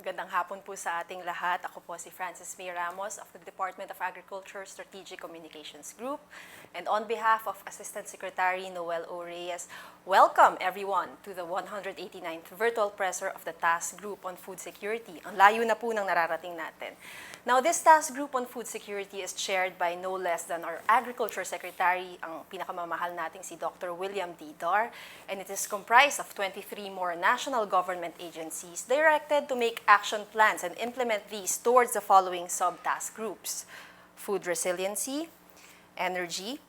Magandang hapon po sa ating lahat. Ako po si Francis May Ramos of the Department of Agriculture Strategic Communications Group. And on behalf of Assistant Secretary Noel O. Reyes, welcome everyone to the 189th Virtual Presser of the Task Group on Food Security. Ang layo na po ng nararating natin. Now, this Task Group on Food Security is chaired by no less than our Agriculture Secretary, ang pinakamamahal nating si Dr. William D. Dar, and it is comprised of 23 more national government agencies directed to make action plans and implement these towards the following sub-task groups: food resiliency, energy,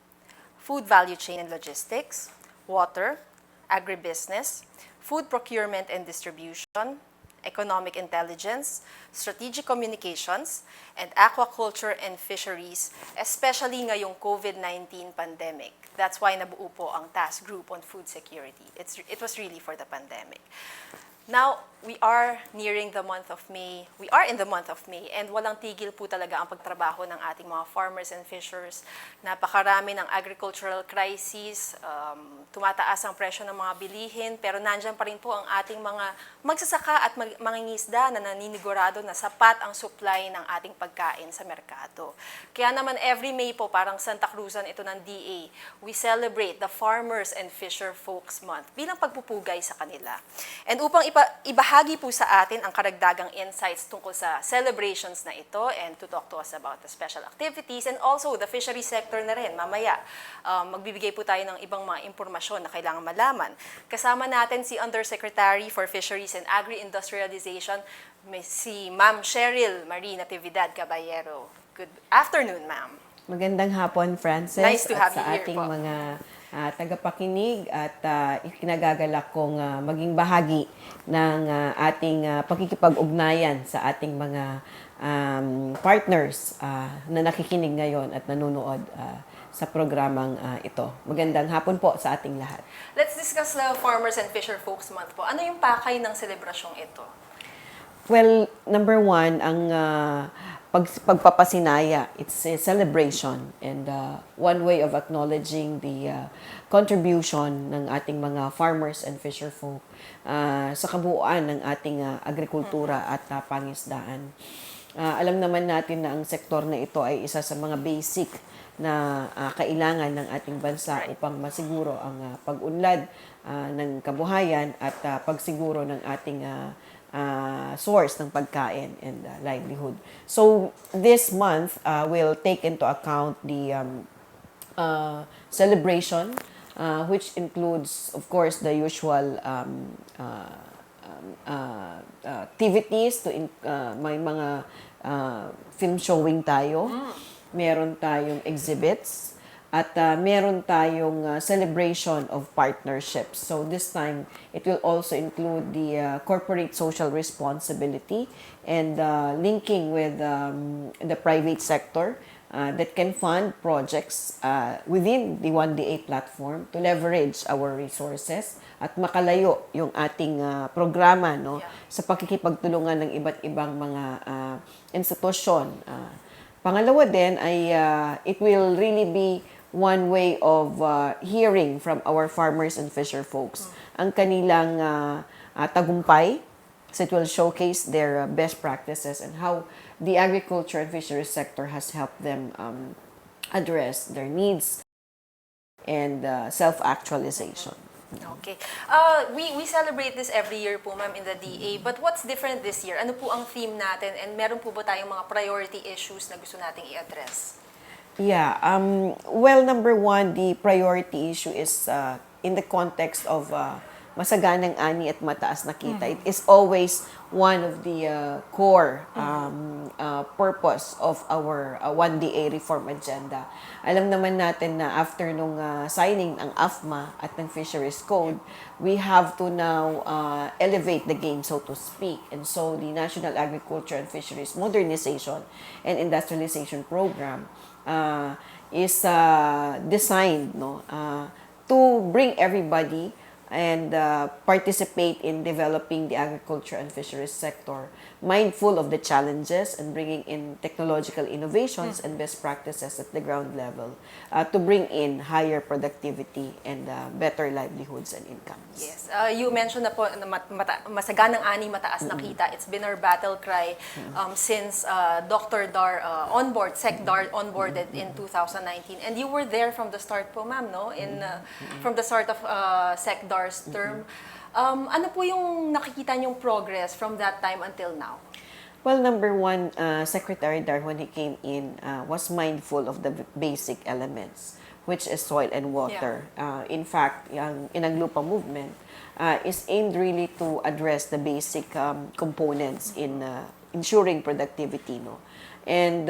food value chain and logistics, water, agribusiness, food procurement and distribution, economic intelligence, strategic communications, and aquaculture and fisheries, especially ngayong COVID-19 pandemic. That's why nabuo po ang task group on food security. It was really for the pandemic. Now, we are nearing the month of May. We are in the month of May, and walang tigil po talaga ang pagtrabaho ng ating mga farmers and fishers. Napakarami ng agricultural crisis, tumataas ang presyo ng mga bilihin, pero nandyan pa rin po ang ating mga magsasaka at mangingisda na naninigurado na sapat ang supply ng ating pagkain sa merkado. Kaya naman every May po, parang Santa Cruzan ito ng DA, we celebrate the Farmers and Fisherfolks Month bilang pagpupugay sa kanila. And upang ibahagi po sa atin ang karagdagang insights tungkol sa celebrations na ito and to talk to us about the special activities and also the fishery sector na rin, mamaya magbibigay po tayo ng ibang mga impormasyon na kailangan malaman. Kasama natin si Undersecretary for Fisheries and Agri-Industrialization, si Ma'am Cheryl Natividad-Caballero. Good afternoon, ma'am. Magandang hapon, Frances. Nice to have at sa you here ating po. mga tagapakinig at ikinagagalak kong maging bahagi ng ating pakikipag-ugnayan sa ating mga partners na nakikinig ngayon at nanonood sa programang ito. Magandang hapon po sa ating lahat. Let's discuss the Farmers and Fisherfolks Month po. Ano yung pakay ng selebrasyong ito? Well, number one, ang pagpapasinaya, it's a celebration and one way of acknowledging the contribution ng ating mga farmers and fisherfolk sa kabuuan ng ating agrikultura at pangisdaan. Alam naman natin na ang sektor na ito ay isa sa mga basic na kailangan ng ating bansa upang masiguro ang pag-unlad ng kabuhayan at pagsiguro ng ating source ng pagkain and livelihood. So this month will take into account the celebration, which includes, of course, the usual activities. May mga film showing tayo, meron tayong exhibits, at meron tayong celebration of partnerships. So this time, it will also include the corporate social responsibility and linking with the private sector that can fund projects within the 1DA platform to leverage our resources at makalayo yung ating programa sa pakikipagtulungan ng iba't ibang mga institusyon. Pangalawa din ay it will really be one way of hearing from our farmers and fisher folks ang kanilang tagumpay. So it will showcase their best practices and how the agriculture and fisheries sector has helped them address their needs and self-actualization. Okay. We celebrate this every year po, ma'am, in the DA. But what's different this year? Ano po ang theme natin? And meron po ba tayong mga priority issues na gusto nating i-address? Yeah. Well, number one, the priority issue is in the context of masaganang ani at mataas na kita. It is always one of the core purpose of our 1DA reform agenda. Alam naman natin na after nung signing ang AFMA at ng Fisheries Code, we have to now elevate the game, so to speak. And so the National Agriculture and Fisheries Modernization and Industrialization Program is designed to bring everybody and participate in developing the agriculture and fisheries sector, mindful of the challenges and bringing in technological innovations and best practices at the ground level to bring in higher productivity and better livelihoods and incomes. Yes. You mentioned na po na masaganang ani, mataas na kita. It's been our battle cry since Dr. Dar onboard, Sec Dar onboarded in 2019. And you were there from the start po, ma'am, no? From the start of Sec Dar's term. Ano po yung nakikita niyong progress from that time until now? Well, number one, Secretary Dar, when he came in, was mindful of the basic elements, which is soil and water. In fact, yung Inaglupa movement is aimed really to address the basic components in ensuring productivity. No? And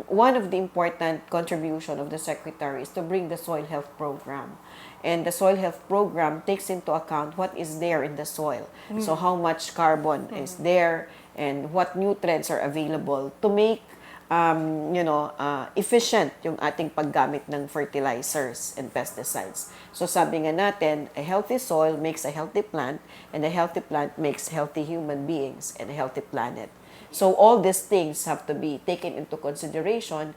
one of the important contribution of the Secretary is to bring the soil health program. And the soil health program takes into account what is there in the soil. So how much carbon is there and what nutrients are available to make efficient yung ating paggamit ng fertilizers and pesticides. So sabi nga natin, a healthy soil makes a healthy plant, and a healthy plant makes healthy human beings and a healthy planet. So all these things have to be taken into consideration,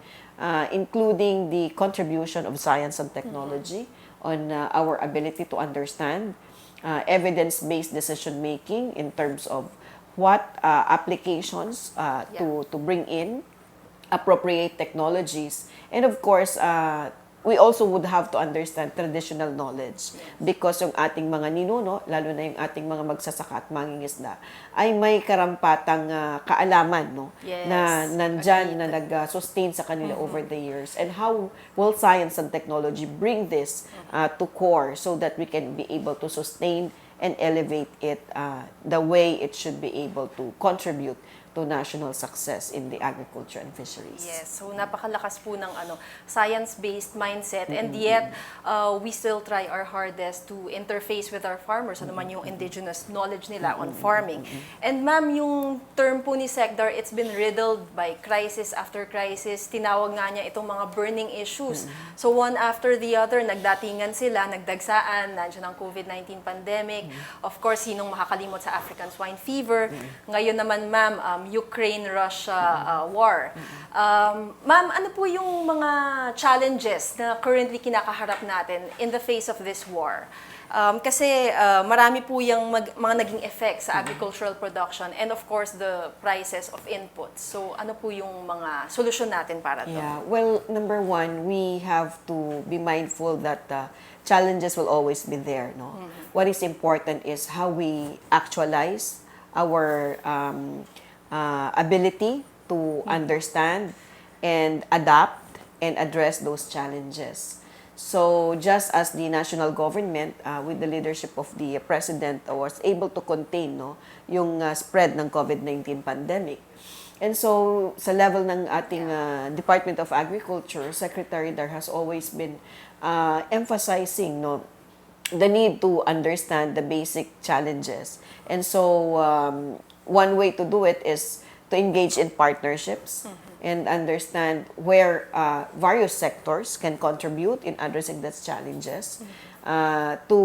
including the contribution of science and technology on our ability to understand evidence-based decision-making in terms of what applications to bring in, appropriate technologies, and of course, we also would have to understand traditional knowledge because yung ating mga ninuno, lalo na yung ating mga magsasaka at mangingisda, ay may karampatang kaalaman no? Na nandyan, na nag-sustain sa kanila over the years. And how will science and technology bring this to core so that we can be able to sustain and elevate it the way it should be able to contribute to national success in the agriculture and fisheries. Yes, so napakalakas po ng science-based mindset, and yet we still try our hardest to interface with our farmers, ano man yung indigenous knowledge nila on farming. And ma'am, yung term po ni Secdar, it's been riddled by crisis after crisis. Tinawag nga niya itong mga burning issues. So one after the other, nagdatingan sila, nagdagsaan, nandiyan ang COVID-19 pandemic. Of course, sinong makakalimot sa African swine fever. Ngayon naman ma'am, Ukraine-Russia war. Ma'am, ano po yung mga challenges na currently kinakaharap natin in the face of this war? Kasi marami po yung mga naging effects sa agricultural production and of course the prices of inputs. So ano po yung mga solusyon natin para doon? Yeah, well, number one, we have to be mindful that challenges will always be there. No? What is important is how we actualize our ability to understand and adapt and address those challenges. So just as the national government with the leadership of the president was able to contain yung spread ng COVID-19 pandemic. And so sa level ng ating Department of Agriculture, Secretary Dar has always been emphasizing the need to understand the basic challenges. And so one way to do it is to engage in partnerships and understand where various sectors can contribute in addressing these challenges, to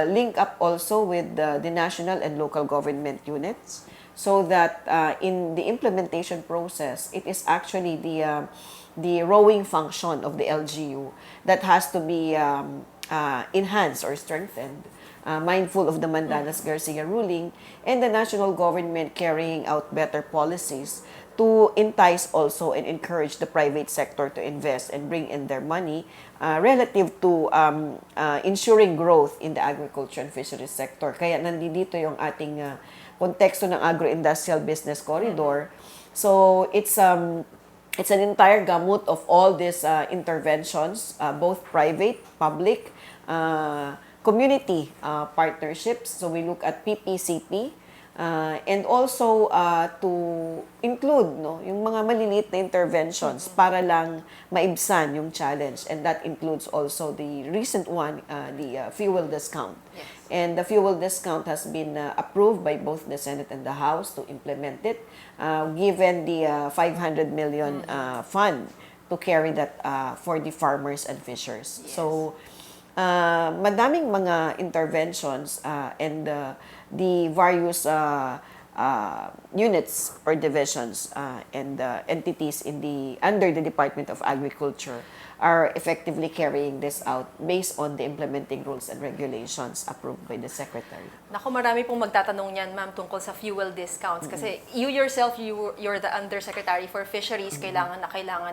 link up also with the national and local government units so that in the implementation process, it is actually the rowing function of the LGU that has to be enhanced or strengthened. Mindful of the Mandanas-Garcia ruling, and the national government carrying out better policies to entice also and encourage the private sector to invest and bring in their money relative to ensuring growth in the agriculture and fisheries sector. Kaya nandito yung ating konteksto ng agro-industrial business corridor. So it's an entire gamut of all these interventions, both private, public, community partnerships. So we look at PPCP and also to include yung mga maliliit na interventions para lang maibsan yung challenge, and that includes also the recent one, the fuel discount. Yes. And the fuel discount has been approved by both the Senate and the House to implement it, given the 500 million fund to carry that for the farmers and fishers. Yes. So madaming mga interventions and the various units or divisions and entities under the Department of Agriculture are effectively carrying this out based on the implementing rules and regulations approved by the Secretary. Naku, marami pong magtatanong niyan, ma'am, tungkol sa fuel discounts. Kasi you yourself, you're the Undersecretary for Fisheries. Kailangan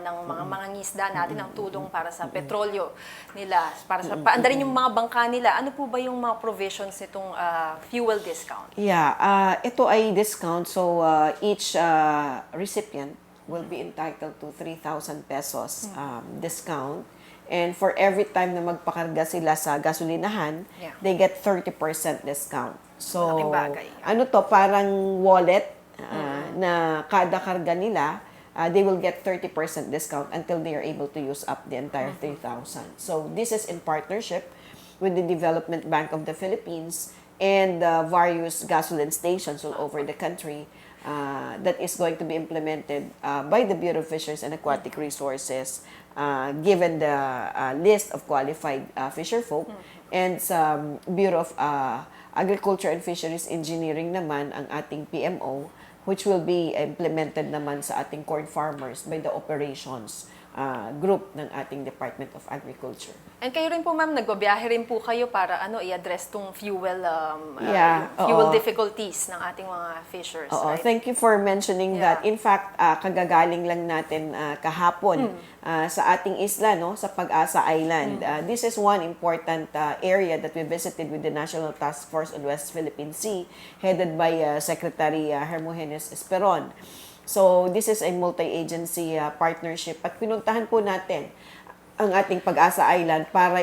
ng mga mangingisda natin ng tulong para sa petrolyo nila, para sa paandarin yung mga bangka nila. Ano po ba yung mga provisions nitong fuel discount? Yeah, ito ay discount. So, each recipient will be entitled to 3,000 pesos discount. And for every time na magpakarga sila sa gasolinahan, they get 30% discount. So, malaking bagay. ano to, parang wallet na kada karga nila, they will get 30% discount until they are able to use up the entire 3,000. So, this is in partnership with the Development Bank of the Philippines and various gasoline stations all over the country that is going to be implemented by the Bureau of Fisheries and Aquatic Resources given the list of qualified fisherfolk and sa Bureau of Agriculture and Fisheries Engineering naman ang ating PMO which will be implemented naman sa ating corn farmers by the operations group ng ating Department of Agriculture. And kayo rin po, ma'am, nagbabiyahe rin po kayo para i-address tong fuel difficulties ng ating mga fishers. Oo, right? thank you for mentioning that. In fact, kagagaling lang natin kahapon sa ating isla, no, sa Pag-asa Island. This is one important area that we visited with the National Task Force on West Philippine Sea, headed by Secretary Hermogenes Esperon. So, this is a multi-agency partnership at pinuntahan po natin ang ating Pag-asa Island para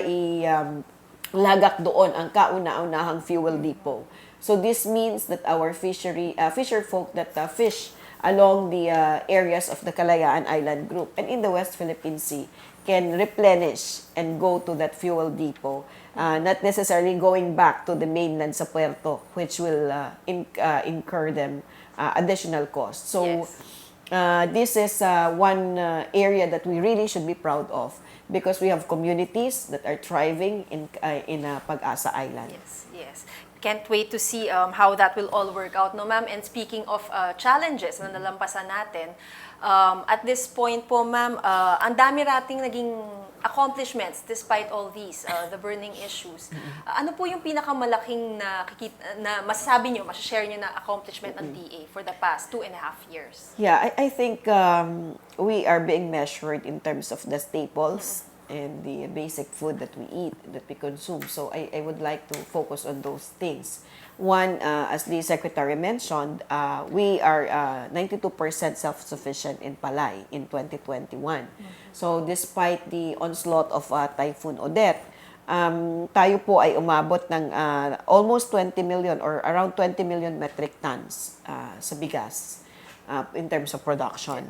lagak doon ang kauna-unahang fuel depot. So, this means that our fisherfolk that fish along the areas of the Kalayaan Island Group and in the West Philippine Sea can replenish and go to that fuel depot, not necessarily going back to the mainland sa puerto, which will incur them additional cost. So, this is one area that we really should be proud of because we have communities that are thriving in Pag-asa Island. Yes. Can't wait to see how that will all work out, no, ma'am? And speaking of challenges na nalampasan natin, at this point po, ma'am, ang dami rating naging accomplishments despite all these, the burning issues. Ano po yung pinakamalaking na masasabi nyo, masashare nyo na accomplishment ng DA for the past 2.5 years? Yeah, I think we are being measured in terms of the staples and the basic food that we eat, that we consume. So I would like to focus on those things. One, as the Secretary mentioned, we are 92% self-sufficient in palay in 2021. So despite the onslaught of Typhoon Odette, tayo po ay umabot ng almost 20 million or around 20 million metric tons sa bigas in terms of production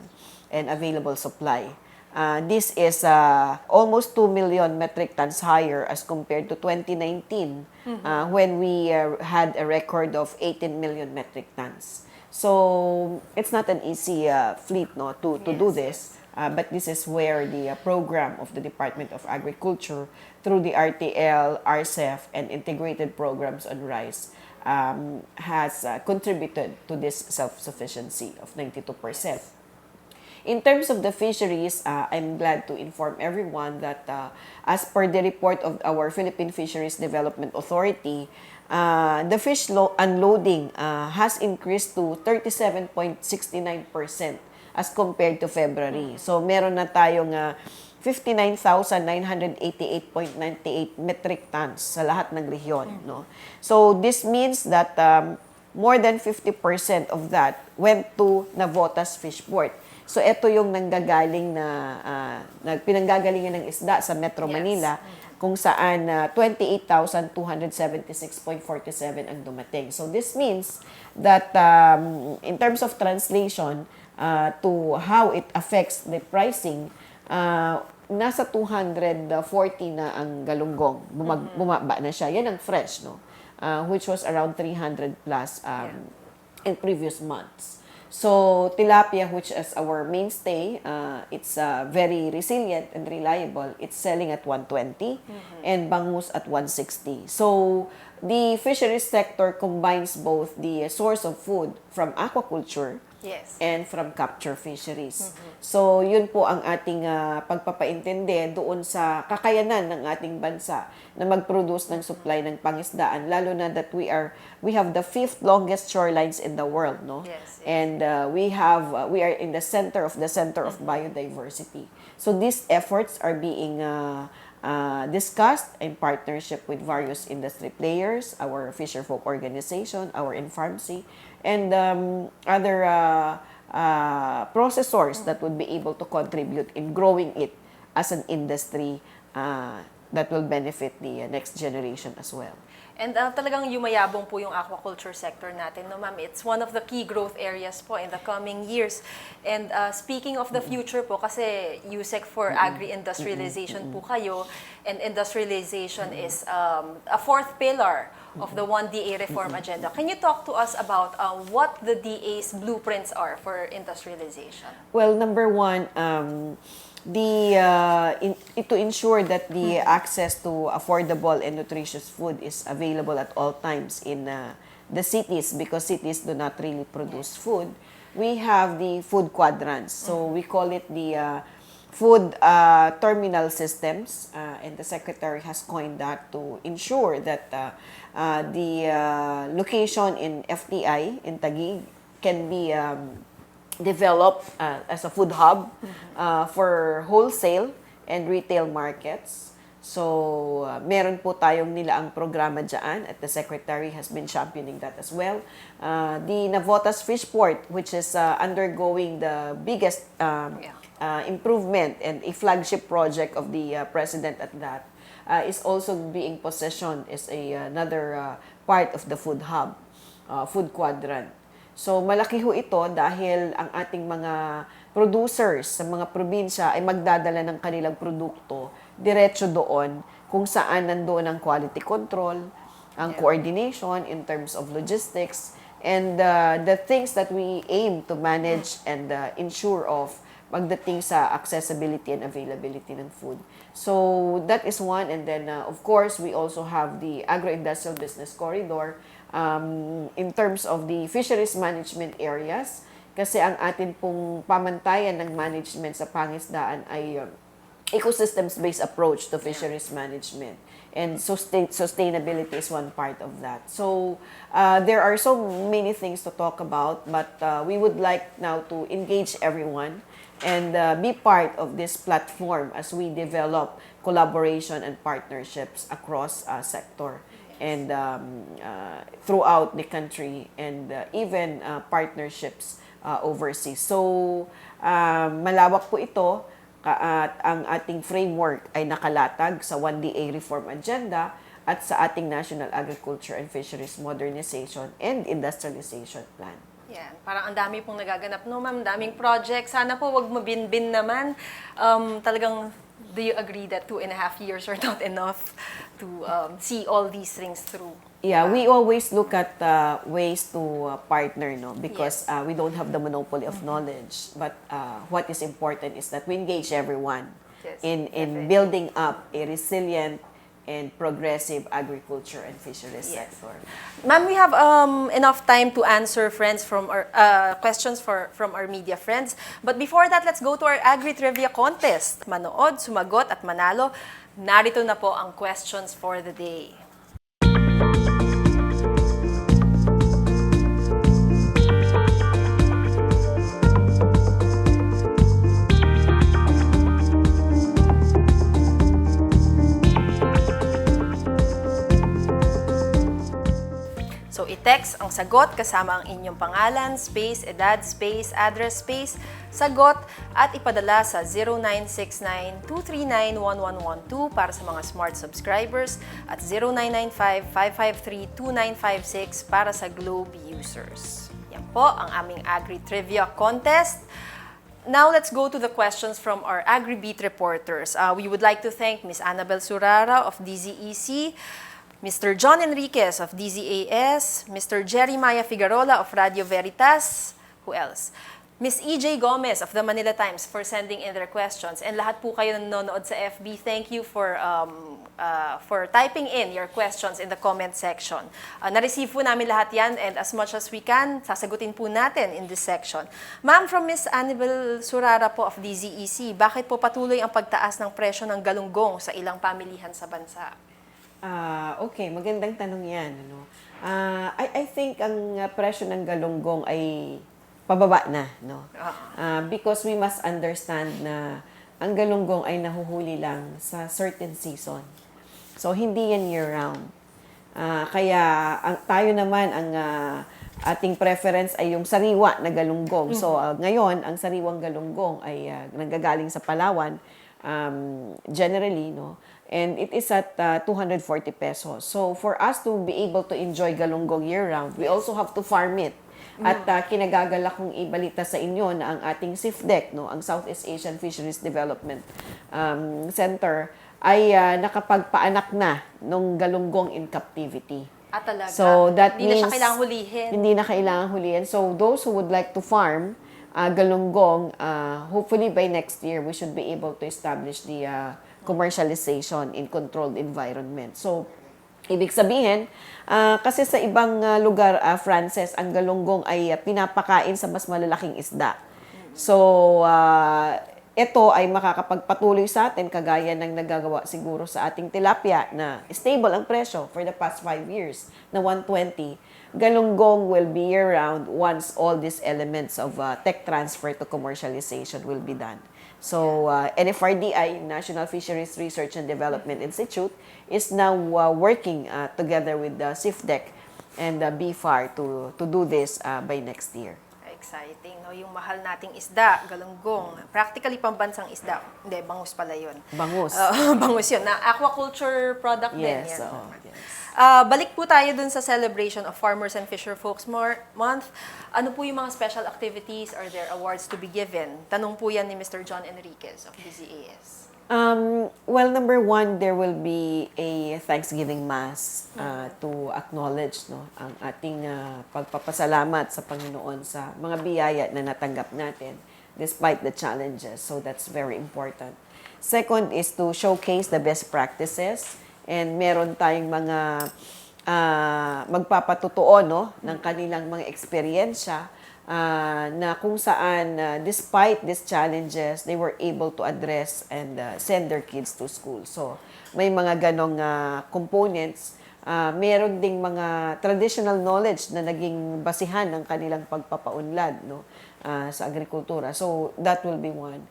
and available supply. This is almost 2 million metric tons higher as compared to 2019 when we had a record of 18 million metric tons. So it's not an easy fleet to do this, but this is where the program of the Department of Agriculture through the RTL, RCEF, and integrated programs on rice has contributed to this self-sufficiency of 92%. In terms of the fisheries, I'm glad to inform everyone that as per the report of our Philippine Fisheries Development Authority, the fish unloading has increased to 37.69% as compared to February. So meron na tayong 59,988.98 metric tons sa lahat ng rehiyon. No? So this means that more than 50% of that went to Navotas Fishport. So, ito yung nanggagaling pinanggagalingan ng isda sa Metro Manila, kung saan 28,276.47 ang dumating. So, this means that in terms of translation to how it affects the pricing, nasa 240 na ang galunggong. Bumaba na siya. Yan ang fresh, no? Which was around 300 plus in previous months. So, tilapia, which is our mainstay, it's very resilient and reliable. It's selling at 120 and bangus at 160. So, the fisheries sector combines both the source of food from aquaculture Yes. and from capture fisheries. So, yun po ang ating pagpapaintindi doon sa kakayanan ng ating bansa na mag-produce ng supply ng pangisdaan, lalo na that we have the 5th longest shorelines in the world, no? Yes, yes. And we are in the center of biodiversity. So, these efforts are being discussed in partnership with various industry players, our Fisherfolk organization, our Infarmcy, and other processors that would be able to contribute in growing it as an industry that will benefit the next generation as well. And talagang yumayabong po yung aquaculture sector natin, no ma'am? It's one of the key growth areas po in the coming years. And speaking of the future po, kasi Usec for Agri-Industrialization po kayo, and industrialization is a fourth pillar of the One DA reform agenda. Can you talk to us about what the DA's blueprints are for industrialization? Well, number one, to ensure that the access to affordable and nutritious food is available at all times in the cities, because cities do not really produce food, we have the food quadrants. So we call it the food terminal systems, and the Secretary has coined that to ensure that the location in FTI, in Taguig, can be developed as a food hub for wholesale and retail markets. So, meron po tayong nilaang programa dyan, at the Secretary has been championing that as well. The Navotas Fishport, which is undergoing the biggest improvement and a flagship project of the President at that, is also being positioned as another part of the food hub, food quadrant. So, malaki ho ito dahil ang ating mga producers sa mga probinsya ay magdadala ng kanilang produkto diretso doon kung saan nandoon ang quality control, ang coordination in terms of logistics, and the things that we aim to manage and ensure of pagdating sa accessibility and availability ng food. So, that is one. And then, of course, we also have the Agro-Industrial Business Corridor, in terms of the fisheries management areas, kasi ang atin pong pamantayan ng management sa pangisdaan ay ecosystems-based approach to fisheries management. And sustainability is one part of that. So, there are so many things to talk about, but we would like now to engage everyone and be part of this platform as we develop collaboration and partnerships across sector and throughout the country, and even partnerships overseas. So, malawak po ito, at ang ating framework ay nakalatag sa 1DA Reform Agenda at sa ating National Agriculture and Fisheries Modernization and Industrialization Plan. Yan, parang ang dami pong nagaganap, no ma'am? Daming project. Sana po wag mabinbin naman. Talagang, do you agree that 2.5 years are not enough to see all these things through? Yeah, we always look at ways to partner, no? Because we don't have the monopoly of knowledge. But what is important is that we engage everyone in building up a resilient and progressive agriculture and fisheries sector. Ma'am, we have enough time to answer questions from our media friends. But before that, let's go to our Agri-Trivia Contest. Manood, sumagot at manalo. Narito na po ang questions for the day. So, i-text ang sagot kasama ang inyong pangalan, space, edad, space, address, space, sagot, at ipadala sa 0969-239-1112 para sa mga smart subscribers at 0995-553-2956 para sa Globe users. Yan po ang aming Agri-Trivia Contest. Now, let's go to the questions from our Agri-Beat reporters. We would like to thank Ms. Annabel Surara of DZEC, Mr. John Enriquez of DZAS, Mr. Jeremiah Figarola of Radio Veritas, Who else? Miss EJ Gomez of the Manila Times for sending in their questions. And lahat po kayo nanonood sa FB, thank you for typing in your questions in the comment section. Na-receive po namin lahat yan, and as much as we can, sasagutin po natin in this section. Ma'am, from Miss Annabel Surara po of DZEC, bakit po patuloy ang pagtaas ng presyo ng galunggong sa ilang pamilihan sa bansa? Okay, magandang tanong yan. Ano? I think ang presyo ng galunggong ay pababa na, no? Because we must understand na ang galunggong ay nahuhuli lang sa certain season. So, hindi yan year-round. Kaya tayo naman, ang ating preference ay yung sariwa na galunggong. So, ngayon, ang sariwang galunggong ay nanggagaling sa Palawan, generally, no? And it is at 240 pesos. So, for us to be able to enjoy galunggong year-round, we also have to farm it. At kinagagala kong ibalita sa inyo na ang ating SIFDEC, no, ang Southeast Asian Fisheries Development Center, ay nakapagpaanak na ng galunggong in captivity. Talaga? So that hindi means na siya kailangang hulihin? Hindi na kailangan hulihin. So those who would like to farm galunggong, hopefully by next year, we should be able to establish the commercialization in controlled environment. So, ibig sabihin, kasi sa ibang lugar, Frances, ang galunggong ay pinapakain sa mas malalaking isda. So, ito ay makakapagpatuloy sa atin, kagaya ng nagagawa siguro sa ating tilapia na stable ang presyo for the past 5 years na 120. Galunggong will be year-round once all these elements of tech transfer to commercialization will be done. So, NFRDI, National Fisheries Research and Development Institute, is now working together with the SIFDEC and BFAR to do this by next year. Exciting, no? Yung mahal nating isda, galunggong, practically pambansang isda. Hindi, bangus pala yun. Bangus. Bangus yun. Na aquaculture product din Yes, yan. yes. Balik po tayo dun sa celebration of Farmers and Fisherfolks Month. Ano po yung mga special activities? Are there awards to be given? Tanong po yan ni Mr. John Enriquez of DZAS. Well, number one, there will be a Thanksgiving Mass to acknowledge, no, ang ating pagpapasalamat sa Panginoon sa mga biyaya na natanggap natin despite the challenges. So that's very important. Second is to showcase the best practices, and meron tayong mga magpapatutuo, no, ng kanilang mga eksperyensya na kung saan despite these challenges, they were able to address and send their kids to school. So, may mga ganong components. Meron ding mga traditional knowledge na naging basihan ng kanilang pagpapaunlad, no, sa agrikultura. So, that will be one.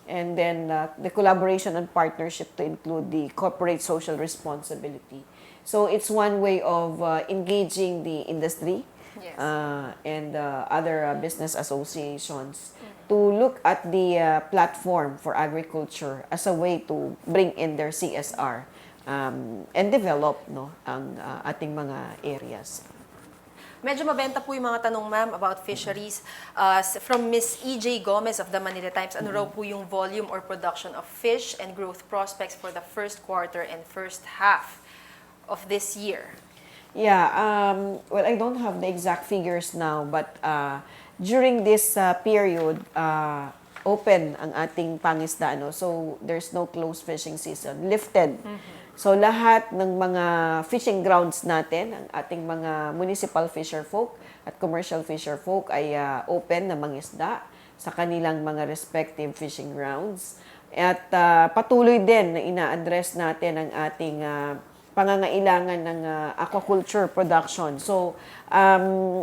And then, the collaboration and partnership to include the corporate social responsibility. So, it's one way of engaging the industry, Yes. and other business associations to look at the platform for agriculture as a way to bring in their CSR and develop, no, ang ating mga areas. Medyo mabenta po yung mga tanong, ma'am, about fisheries. From Miss EJ Gomez of the Manila Times, ano raw po yung volume or production of fish and growth prospects for the first quarter and first half of this year? Yeah, well, I don't have the exact figures now, but during this period, open ang ating pangisda, no? So there's no closed fishing season, lifted. So lahat ng mga fishing grounds natin, ang ating mga municipal fisherfolk at commercial fisherfolk ay open na mangisda sa kanilang mga respective fishing grounds. At patuloy din na ina-address natin ang ating pangangailangan ng aquaculture production. So,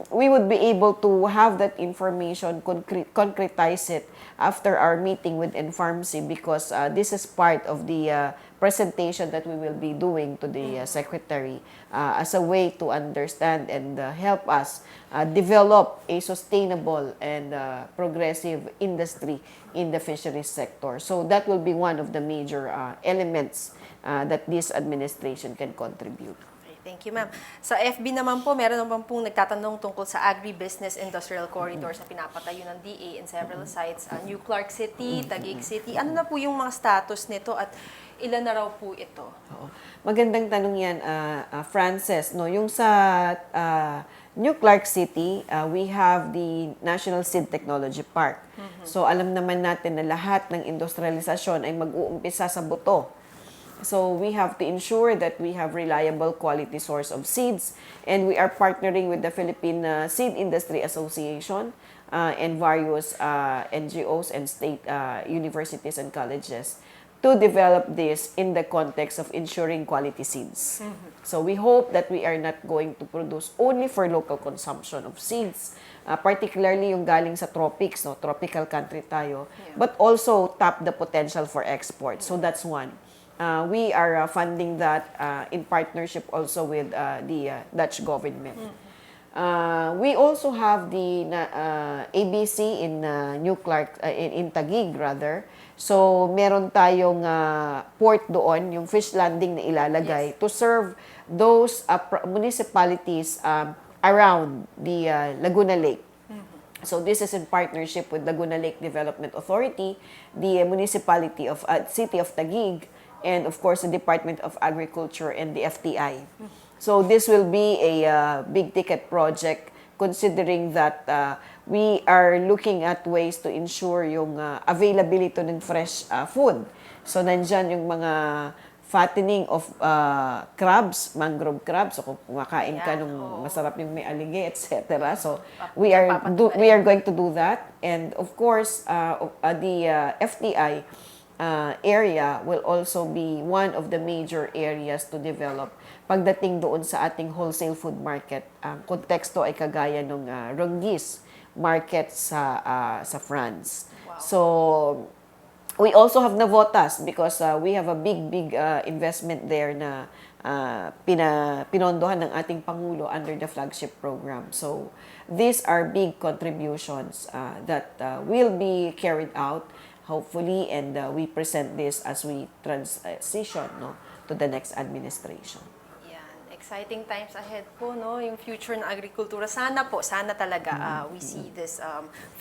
we would be able to have that information, concretize it after our meeting with NFARMC, because this is part of the presentation that we will be doing to the Secretary as a way to understand and help us develop a sustainable and progressive industry in the fisheries sector. So that will be one of the major elements that this administration can contribute. Okay, thank you, ma'am. Sa FB naman po, meron naman pong nagtatanong tungkol sa Agri-Business Industrial Corridor sa pinapatayo ng DA in several sites, New Clark City, Taguig City. Ano na po yung mga status nito at ilan na raw po ito? Oo. Magandang tanong yan, Frances. No? Yung sa New Clark City, we have the National Seed Technology Park. So alam naman natin na lahat ng industrialisasyon ay mag-uumpisa sa buto. So we have to ensure that we have reliable quality source of seeds, and we are partnering with the Philippine Seed Industry Association and various NGOs and state universities and colleges to develop this in the context of ensuring quality seeds. So we hope that we are not going to produce only for local consumption of seeds, particularly yung galing sa tropics, no? Tropical country tayo, but also tap the potential for export. So that's one. We are funding that in partnership also with the Dutch government. We also have the ABC in New Clark, in Taguig rather. So meron tayong port doon, yung fish landing na ilalagay to serve those municipalities around the Laguna Lake. So this is in partnership with Laguna Lake Development Authority, the municipality of City of Taguig, and of course the Department of Agriculture and the FTI. So this will be a big ticket project considering that we are looking at ways to ensure yung availability ng fresh food. So nandyan yung mga fattening of crabs, mangrove crabs, so kung kumakain ka nung masarap yung may alige, etc. So we are going to do that, and of course the FTI area will also be one of the major areas to develop pagdating doon sa ating wholesale food market. Ang konteksto ay kagaya ng Rungis market sa France. Wow. So we also have Navotas because we have a big investment there na pinondohan ng ating Pangulo under the flagship program. So these are big contributions that will be carried out hopefully, and we present this as we transition to the next administration. Exciting times ahead po, no? Yung future ng agrikultura. Sana talaga we see this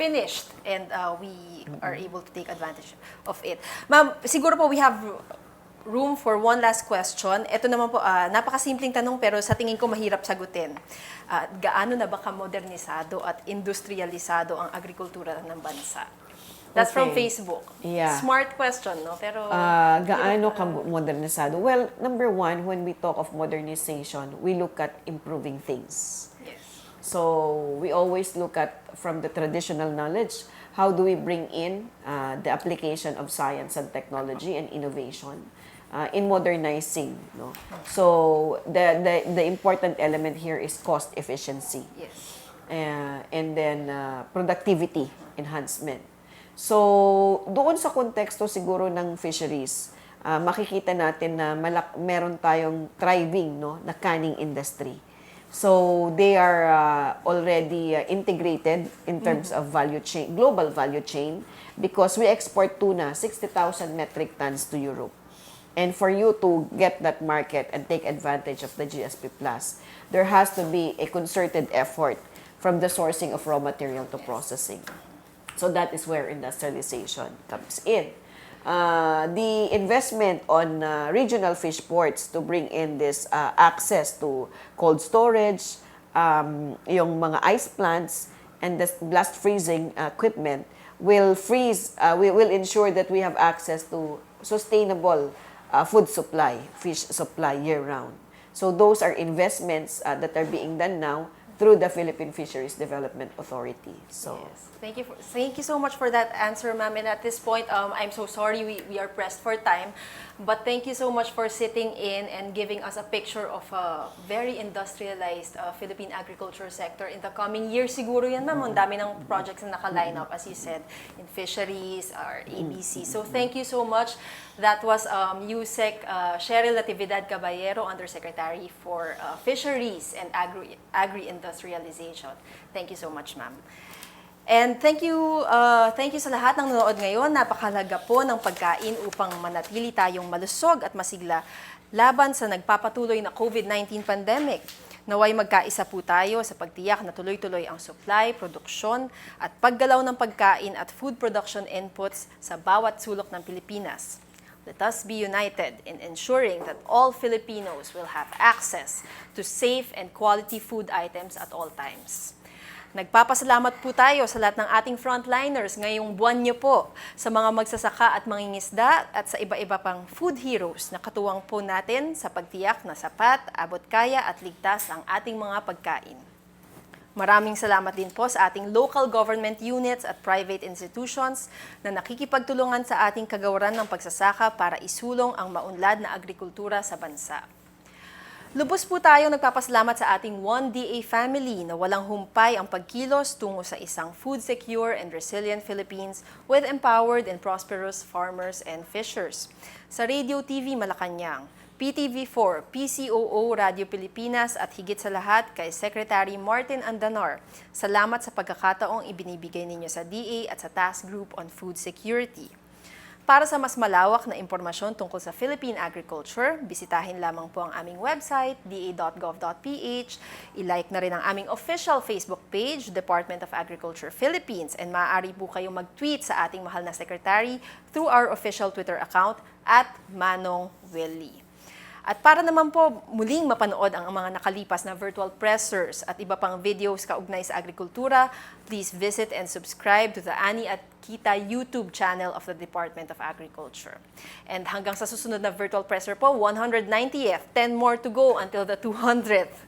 finished and we are able to take advantage of it. Ma'am, siguro po we have room for one last question. Ito naman po, napakasimpleng tanong pero sa tingin ko mahirap sagutin. Gaano na ba ka-modernisado at industrialisado ang agrikultura ng bansa? That's from Facebook. Yeah. Smart question, no? Pero gaano ka modernisado? Well, number one, when we talk of modernization, we look at improving things. yes. So we always look at from the traditional knowledge, how do we bring in the application of science and technology and innovation in modernizing, no? So the important element here is cost efficiency. Yes. And then productivity enhancement. So, doon sa konteksto siguro ng fisheries, makikita natin na meron tayong thriving na canning industry. So, they are already integrated in terms of value chain, global value chain, because we export tuna, 60,000 metric tons to Europe. And for you to get that market and take advantage of the GSP+, there has to be a concerted effort from the sourcing of raw material to processing. So that is where industrialization comes in. The investment on regional fish ports to bring in this access to cold storage, yung mga ice plants, and the blast freezing equipment will ensure that we have access to sustainable food supply, fish supply year-round. So those are investments that are being done now through the Philippine Fisheries Development Authority. So. Yes. Thank you so much for that answer, ma'am. And at this point, I'm so sorry we are pressed for time, but thank you so much for sitting in and giving us a picture of a very industrialized Philippine agriculture sector in the coming years. Siguro yan, ma'am. Ang dami ng projects na naka-line up, as you said, in fisheries or ABC. So thank you so much. That was Usec Cheryl Natividad-Caballero, Undersecretary for Fisheries and Agri-Industrialization. Thank you so much, ma'am. And thank you sa lahat ng nanonood ngayon. Napakahalaga po ng pagkain upang manatili tayong malusog at masigla laban sa nagpapatuloy na COVID-19 pandemic. Naway magkaisa po tayo sa pagtiyak na tuloy-tuloy ang supply, produksyon at paggalaw ng pagkain at food production inputs sa bawat sulok ng Pilipinas. Let us be united in ensuring that all Filipinos will have access to safe and quality food items at all times. Nagpapasalamat po tayo sa lahat ng ating frontliners ngayong buwan niyo po, sa mga magsasaka at mangingisda at sa iba-iba pang food heroes na katuwang po natin sa pagtiyak na sapat, abot kaya at ligtas ang ating mga pagkain. Maraming salamat din po sa ating local government units at private institutions na nakikipagtulungan sa ating kagawaran ng pagsasaka para isulong ang maunlad na agrikultura sa bansa. Lubos po tayo nagpapasalamat sa ating 1DA family na walang humpay ang pagkilos tungo sa isang food secure and resilient Philippines with empowered and prosperous farmers and fishers. Sa Radio TV Malacanang, PTV4, PCOO, Radio Pilipinas at higit sa lahat kay Secretary Martin Andanar. Salamat sa pagkakataong ibinibigay ninyo sa DA at sa Task Group on Food Security. Para sa mas malawak na impormasyon tungkol sa Philippine agriculture, bisitahin lamang po ang aming website, da.gov.ph, ilike na rin ang aming official Facebook page, Department of Agriculture Philippines, and maaari po kayong mag-tweet sa ating mahal na secretary through our official Twitter account @ManongWillie. At para naman po muling mapanood ang mga nakalipas na virtual pressers at iba pang videos kaugnay sa agrikultura, please visit and subscribe to the Ani at Kita YouTube channel of the Department of Agriculture. And hanggang sa susunod na virtual presser po, 190th, 10 more to go until the 200th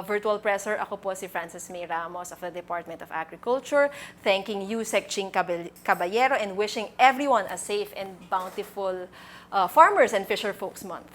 virtual presser. Ako po si Frances May Ramos of the Department of Agriculture, thanking Usec Caballero and wishing everyone a safe and bountiful Farmers and Fisherfolks Month.